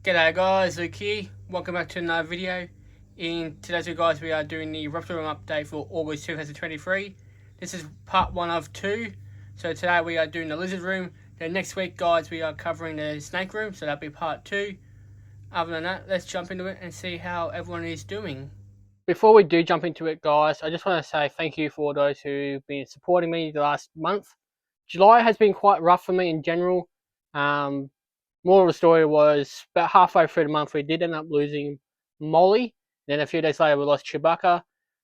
G'day guys, Luke here. Welcome back to another video. In today's video guys, we are doing the Reptile update for August 2023. This is part 1 of 2. So today we are doing the lizard room. Then next week guys, we are covering the snake room, so that'll be part 2. Other than that, let's jump into it and see how everyone is doing. Before we do jump into it guys, I just want to say thank you for those who've been supporting me the last month. July has been quite rough for me in general. More of the story was about halfway through the month we did end up losing Molly. Then a few days later we lost Chewbacca.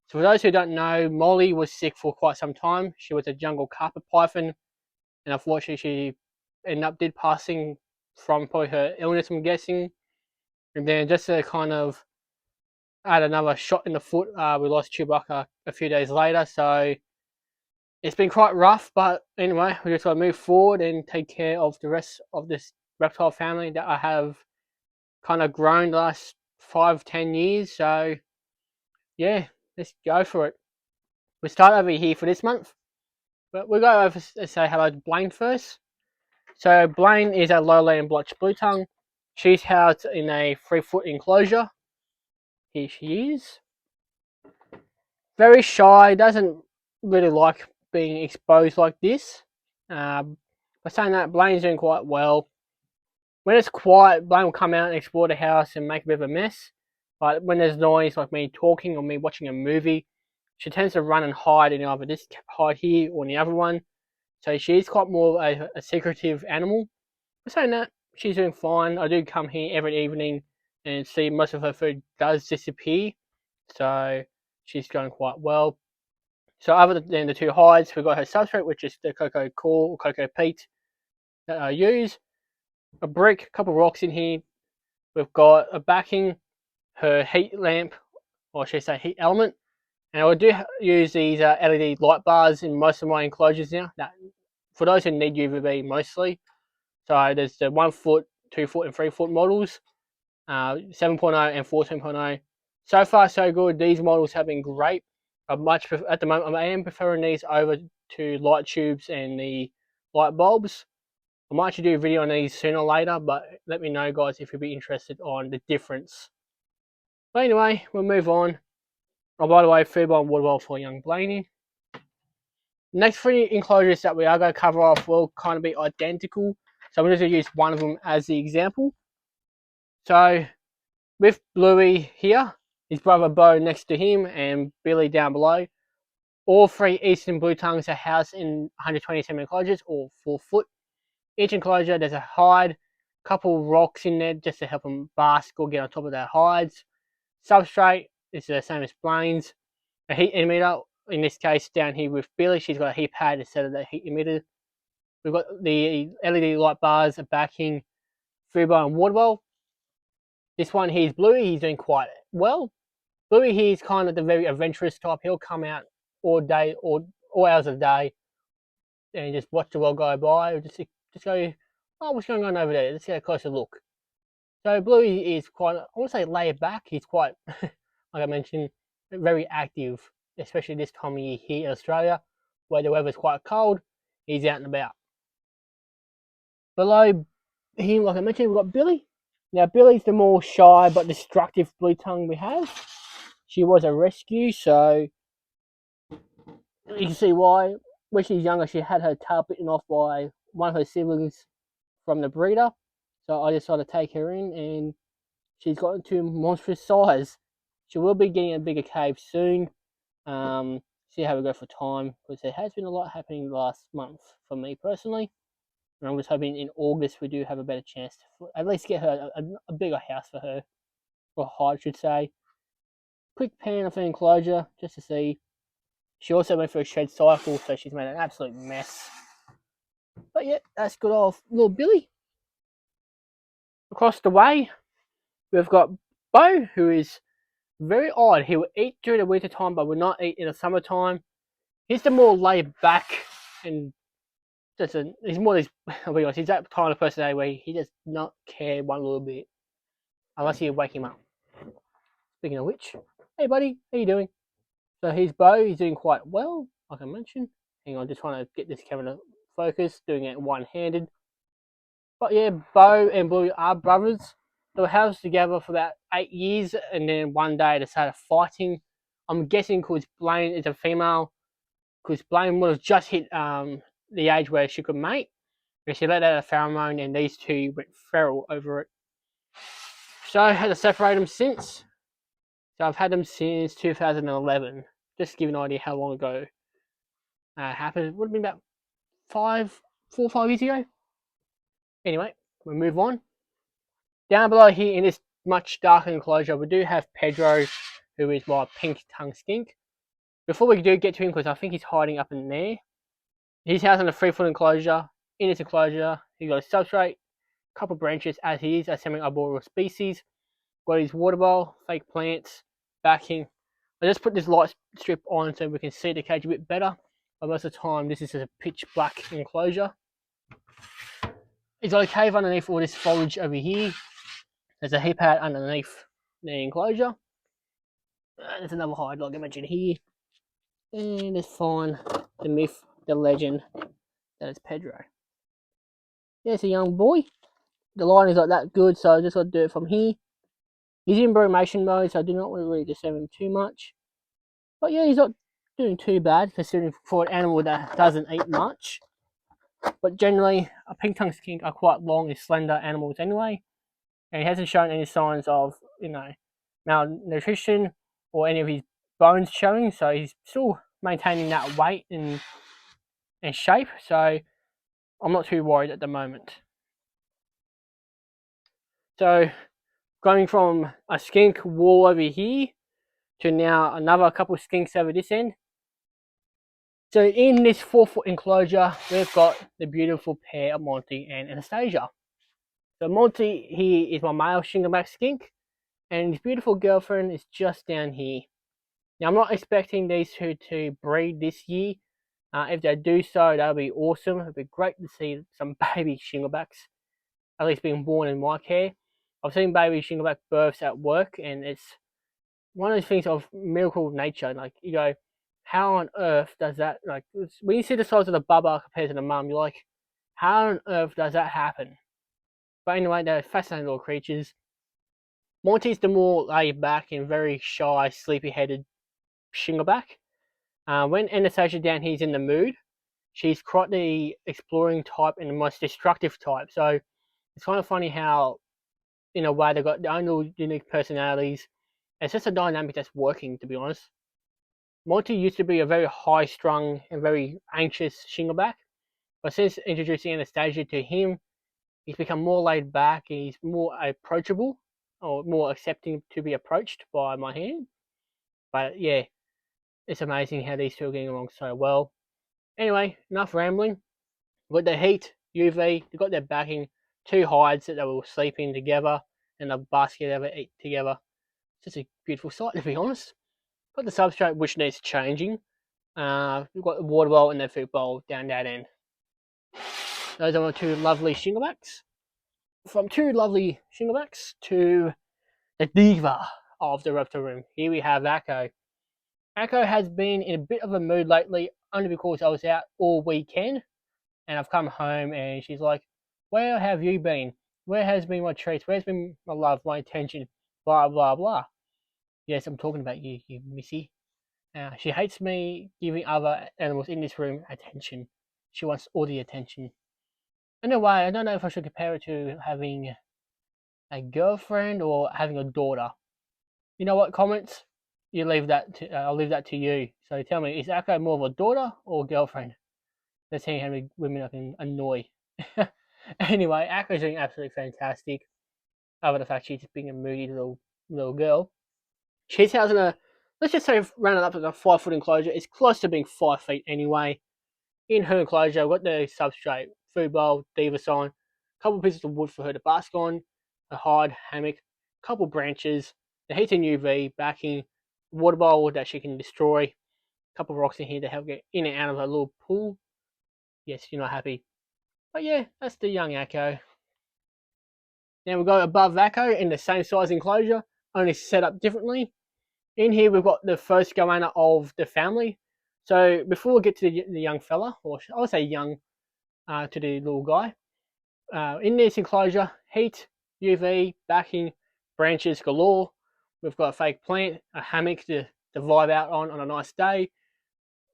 So for those who don't know, Molly was sick for quite some time. She was a jungle carpet python, and unfortunately she ended up passing from probably her illness, I'm guessing. And then just to kind of add another shot in the foot, we lost Chewbacca a few days later. So it's been quite rough, but anyway, we just got to move forward and take care of the rest of this reptile family that I have kind of grown the last 5-10 years. So yeah, let's go for it. We start over here for this month, but we'll go over and say hello to Blaine first. So Blaine is a lowland blotched blue tongue. She's housed in a 3-foot enclosure. Here she is. Very shy, doesn't really like being exposed like this. By saying that, Blaine's doing quite well. When it's quiet, Blaine will come out and explore the house and make a bit of a mess. But when there's noise, like me talking or me watching a movie, she tends to run and hide in either this hide here or in the other one. So she's quite more a secretive animal. But saying that, she's doing fine. I do come here every evening and see most of her food does disappear. So she's going quite well. So other than the 2 hides, we've got her substrate, which is the cocoa coir or cocoa peat that I use. A brick, a couple of rocks in here. We've got a backing, her heat lamp, or should I say heat element. And I do use these LED light bars in most of my enclosures now. For those who need UVB mostly. So there's the 1 foot, 2 foot and 3 foot models, 7.0 and 14.0. So far so good. These models have been great. At the moment I am preferring these over to light tubes and the light bulbs. I might actually do a video on these sooner or later, but let me know guys if you'd be interested on the difference. But anyway, we'll move on. Oh, by the way, food bowl and water bowl for young Blaney. Next 3 enclosures that we are going to cover off will kind of be identical. So I'm just going to use one of them as the example. So with Bluey here, his brother Bo next to him, and Billy down below, all 3 Eastern Blue Tongues are housed in 127 enclosures, or 4 foot. Each enclosure, there's a hide, couple rocks in there just to help them bask or get on top of their hides. Substrate is the same as Blaine's. A heat emitter, in this case down here with Billy, she's got a heat pad instead of the heat emitter. We've got the LED light bars, a backing, food bowl and water bowl. This one here is Bluey, he's doing quite well. Bluey here is kind of the very adventurous type. He'll come out all day, all hours of the day, and just watch the world go by, or just go, oh, what's going on over there? Let's get a closer look. So Bluey is quite, I want to say laid back. He's quite, like I mentioned, very active, especially this time of year here in Australia, where the weather's quite cold. He's out and about. Below him, like I mentioned, we've got Billy. Now Billy's the more shy but destructive blue tongue we have. She was a rescue, so you can see why. When she's younger, she had her tail bitten off by one of her siblings from the breeder. So I decided to take her in, and she's gotten to monstrous size. She will be getting a bigger cave soon. See how we go for time, because there has been a lot happening last month for me personally. And I'm just hoping in August we do have a better chance to at least get her a bigger house for her, or hide, I should say. Quick pan of an enclosure just to see. She also went for a shed cycle, so she's made an absolute mess. But yeah, that's good old little Billy. Across the way, we've got Bo, who is very odd. He will eat during the winter time, but will not eat in the summertime. He's the more laid back, and he's more this. I'll be honest, he's that kind of personality where he does not care one little bit, unless you wake him up. Speaking of which, hey buddy, how you doing? So here's Bo. He's doing quite well, like I mentioned. Hang on, just trying to get this camera to focus, doing it one-handed. But yeah, Bo and Blue are brothers. they were housed together for about 8 years, and then one day they started fighting. I'm guessing because Blaine is a female, because Blaine would have just hit the age where she could mate. But she let out a pheromone, and these two went feral over it. So I had to separate them since. So I've had them since 2011. Just to give you an idea how long ago happened. It would have been about 4 or 5 years ago. Anyway, we'll move on. Down below here in this much darker enclosure, we do have Pedro, who is my pink tongue skink. Before we do get to him, because I think he's hiding up in there, he's housed in a 3-foot enclosure. In this enclosure, he's got a substrate, a couple of branches, as he is a semi-arboreal species. Got his water bowl, fake plants, backing. I just put this light strip on so we can see the cage a bit better. But most of the time, this is a pitch black enclosure. He's got a cave underneath all this foliage over here. There's a heap pad underneath the enclosure. There's another hide, like I mentioned here. And let's find the myth, the legend, that is Pedro. There's a young boy. The lighting's not that good, so I just got to do it from here. He's in brumation mode, so I do not want to really disturb him too much. But yeah, he's not doing too bad, considering for an animal that doesn't eat much. But generally, a pink tongue skink are quite long and slender animals anyway. And he hasn't shown any signs of, malnutrition or any of his bones showing, so he's still maintaining that weight and shape, so I'm not too worried at the moment. So going from a skink wall over here to now another couple of skinks over this end. So in this 4-foot enclosure, we've got the beautiful pair of Monty and Anastasia. So Monty here is my male shingleback skink, and his beautiful girlfriend is just down here. Now I'm not expecting these two to breed this year. If they do so, that'll be awesome. It'd be great to see some baby shinglebacks at least being born in my care. I've seen baby shingleback births at work, and it's one of those things of miracle nature. Like, you go, how on earth does that, like, when you see the size of the bubba compared to the mum, you're like, how on earth does that happen? But anyway, they're fascinating little creatures. Monty's the more laid back and very shy, sleepy-headed shingleback. When Anastasia's down here is in the mood, she's quite the exploring type and the most destructive type. So it's kind of funny how, in a way, they've got their own little unique personalities. It's just a dynamic that's working, to be honest. Monty used to be a very high-strung and very anxious shingleback, but since introducing Anastasia to him, he's become more laid back and he's more approachable, or more accepting to be approached by my hand. But yeah, it's amazing how these two are getting along so well. Anyway, enough rambling. With the heat, UV, they've got their backing, 2 hides that they will sleep in together, and a basket they will eat together. It's just a beautiful sight, to be honest. Got the substrate, which needs changing. We've got the water bowl and the food bowl down that end. Those are my 2 lovely shinglebacks. From 2 lovely shinglebacks to the diva of the reptile room. Here we have Akko. Akko has been in a bit of a mood lately, only because I was out all weekend, and I've come home and she's like, where have you been? Where has been my treats? Where's been my love, my attention? Blah, blah, blah. Yes, I'm talking about you, you missy. She hates me giving other animals in this room attention. She wants all the attention. In a way, I don't know if I should compare it to having a girlfriend or having a daughter. You know what, comments? I'll leave that to you. So tell me, is Akko more of a daughter or a girlfriend? Let's see how many women I can annoy. Anyway, Akko's doing absolutely fantastic. Other than the fact she's just being a moody little girl. She's housing let's just say round it up to a 5-foot enclosure. It's close to being 5 feet anyway. In her enclosure, I've got the substrate, food bowl, diva sign, a couple of pieces of wood for her to bask on, a hide, hammock, a couple of branches, the heat and UV, backing, water bowl that she can destroy, a couple of rocks in here to help get in and out of her little pool. Yes, you're not happy. But yeah, that's the young Akko. Now we'll go above Akko in the same size enclosure, only set up differently. In here we've got the first goanna of the family. So before we get to the young fella, or I would say young to the little guy, in this enclosure, heat, UV, backing, branches galore. We've got a fake plant, a hammock to vibe out on a nice day.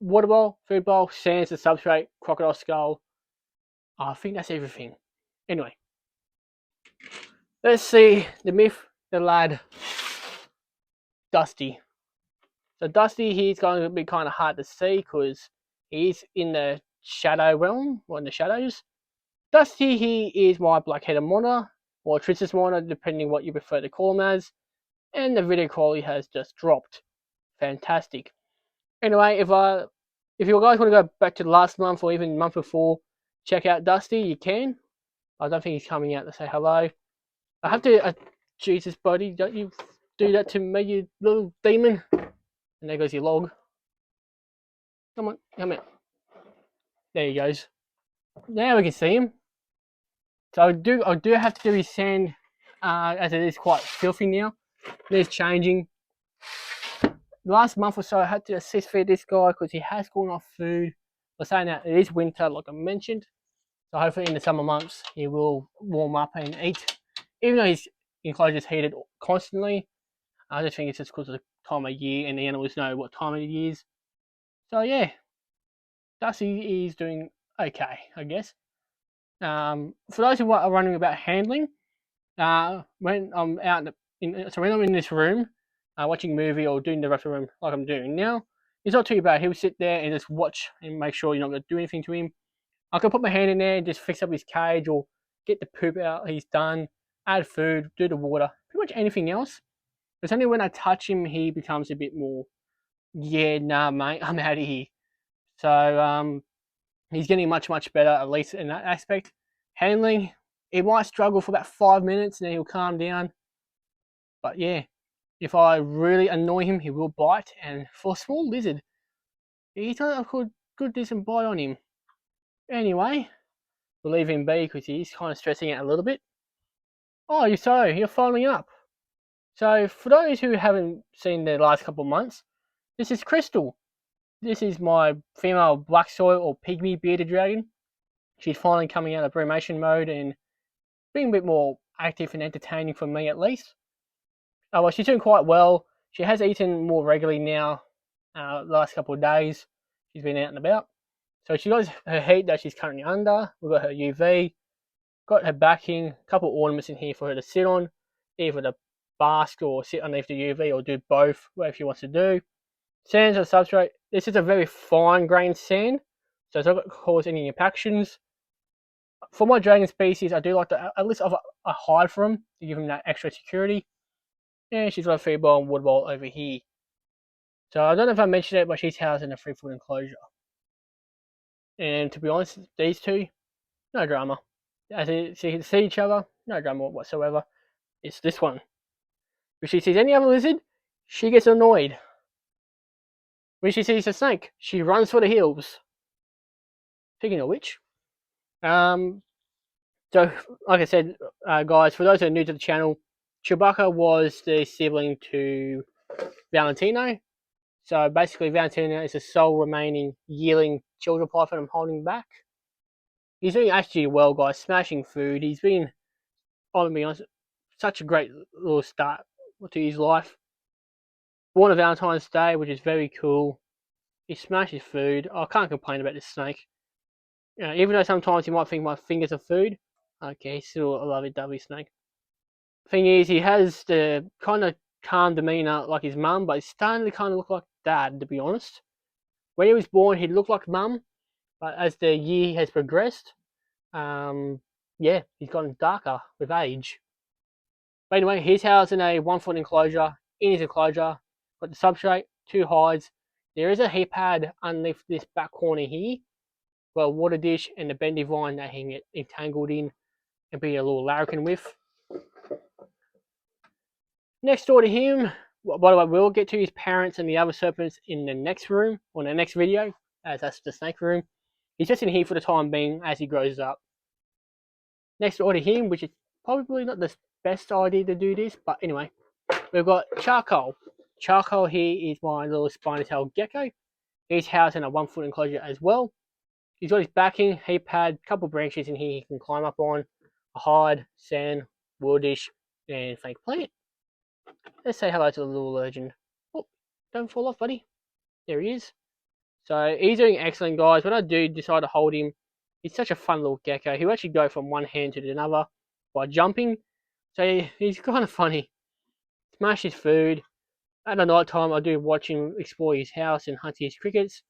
Water bowl, food bowl, sands, the substrate, crocodile skull. I think that's everything. Anyway, let's see the myth, the lad, Dusty. So Dusty, he's going to be kind of hard to see because he's in the shadow realm, or in the shadows. Dusty, he is my black-headed monitor, or Tristis monitor, depending what you prefer to call him as. And the video quality has just dropped. Fantastic. Anyway, if you guys want to go back to last month or even the month before, check out Dusty, you can. I don't think he's coming out to say hello. I have to, Jesus buddy, don't you do that to me, you little demon. And there goes your log. Come on, come out. There he goes. Now we can see him. So I do have to do his sand, as it is quite filthy now. It is changing. The last month or so I had to assist feed this guy because he has gone off food. We're saying that it is winter, like I mentioned. So hopefully in the summer months he will warm up and eat. Even though his enclosure is heated constantly, I just think it's just because of the time of year and the animals know what time of year is. So yeah, Dusty is doing okay, I guess. For those who are wondering about handling, when I'm out when I'm in this room, watching a movie or doing the reptile room like I'm doing now, it's not too bad. He'll sit there and just watch and make sure you're not going to do anything to him. I can put my hand in there and just fix up his cage or get the poop out he's done, add food, do the water, pretty much anything else. It's only when I touch him he becomes a bit more, yeah, nah, mate, I'm out of here. So he's getting much better, at least in that aspect. Handling, he might struggle for about 5 minutes and then he'll calm down. But yeah, if I really annoy him, he will bite. And for a small lizard, he's got a good decent bite on him. Anyway, we'll leave him be because he's kind of stressing out a little bit. Oh, you're following up. So for those who haven't seen the last couple of months, this is Crystal. This is my female black soil or pygmy bearded dragon. She's finally coming out of brumation mode and being a bit more active and entertaining for me at least. Well, she's doing quite well. She has eaten more regularly now. The last couple of days, she's been out and about. So she got her heat that she's currently under. We've got her UV, got her backing, a couple of ornaments in here for her to sit on, either to bask or sit underneath the UV or do both, whatever she wants to do. Sands on substrate. This is a very fine grained sand, so it's not going to cause any impactions. For my dragon species, I do like to at least have a hide for them to give them that extra security. And she's got a feed bowl and water bowl over here. So I don't know if I mentioned it, but she's housed in a 3-foot enclosure. And to be honest, these two, no drama. As they can see each other, no drama whatsoever. It's this one. If she sees any other lizard, she gets annoyed. When she sees a snake, she runs for the hills. Speaking of which, so like I said, guys, for those who are new to the channel, Chewbacca was the sibling to Valentino. So basically, Valentino is the sole remaining yearling children python I'm holding back. He's doing actually well, guys, smashing food. He's been, I'll be honest, such a great little start to his life. Born on Valentine's Day, which is very cool. He smashes food. I can't complain about this snake. Even though sometimes you might think my fingers are food, okay, he's still a lovey-dovey snake. Thing is, he has the kind of calm demeanor like his mum, but he's starting to kind of look like dad, to be honest. When he was born, he looked like mum, but as the year has progressed, yeah, he's gotten darker with age. But anyway, he's housed in a 1-foot enclosure. In his enclosure, got the substrate, 2 hides. There is a heat pad underneath this back corner here, got a water dish and a bendy vine that he can get entangled in and be a little larrikin with. Next door to him, by the way, we'll get to his parents and the other serpents in the next room, or in the next video, as that's the snake room. He's just in here for the time being as he grows up. Next door to him, which is probably not the best idea to do this, but anyway, we've got Charcoal. Charcoal here is my little spiny-tailed gecko. He's housed in a 1-foot enclosure as well. He's got his backing, heat pad, couple branches in here he can climb up on, a hide, sand, water dish, and fake plant. Let's say hello to the little legend. Oh, don't fall off, buddy. There he is. So he's doing excellent, guys. When I do decide to hold him, he's such a fun little gecko. He'll actually go from one hand to another by jumping. So he's kind of funny. Smash his food. At the night time, I do watch him explore his house and hunt his crickets.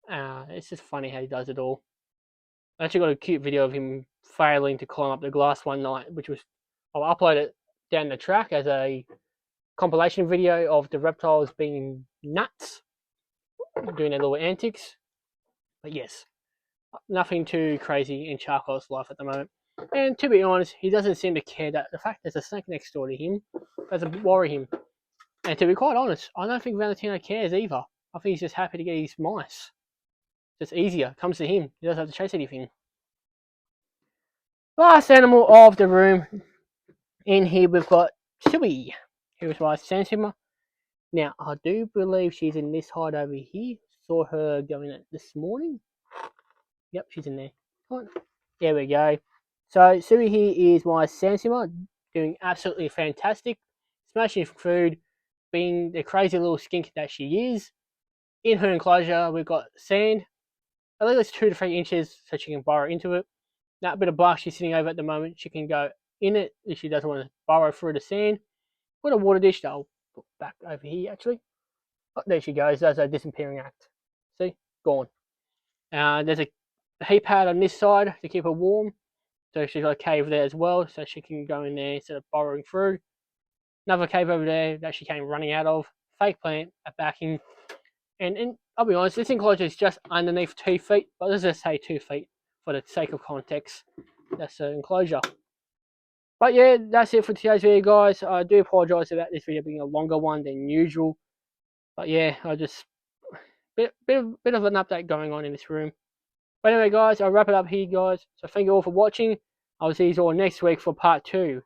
It's just funny how he does it all. I actually got a cute video of him failing to climb up the glass one night, which was I'll upload it down the track as a compilation video of the reptiles being nuts, doing their little antics. But yes, nothing too crazy in Charcoal's life at the moment. And to be honest, he doesn't seem to care that the fact there's a snake next door to him doesn't worry him. And to be quite honest, I don't think Valentino cares either. I think he's just happy to get his mice. Just easier, comes to him. He doesn't have to chase anything. Last animal of the room. In here we've got Suey, who is my Sansima. Now, I do believe she's in this hide over here. Saw her going it this morning. Yep, she's in there. There we go. So, Suey here is my Sansima, doing absolutely fantastic. Smashing food, being the crazy little skink that she is. In her enclosure, we've got sand. I think it's 2 to 3 inches so she can burrow into it. That bit of bark she's sitting over at the moment, she can go in it if she doesn't want to burrow through the sand. Put a water dish that I'll put back over here actually. Oh, there she goes. That's a disappearing act. See? Gone. There's a heat pad on this side to keep her warm. So she's got a cave there as well, so she can go in there instead of burrowing through. Another cave over there that she came running out of. Fake plant, a backing. And I'll be honest, this enclosure is just underneath 2 feet, but let's just say 2 feet for the sake of context. That's the enclosure. But yeah, that's it for today's video, guys. I do apologise about this video being a longer one than usual. But yeah, I just bit of an update going on in this room. But anyway, guys, I'll wrap it up here, guys. So thank you all for watching. I'll see you all next week for part 2.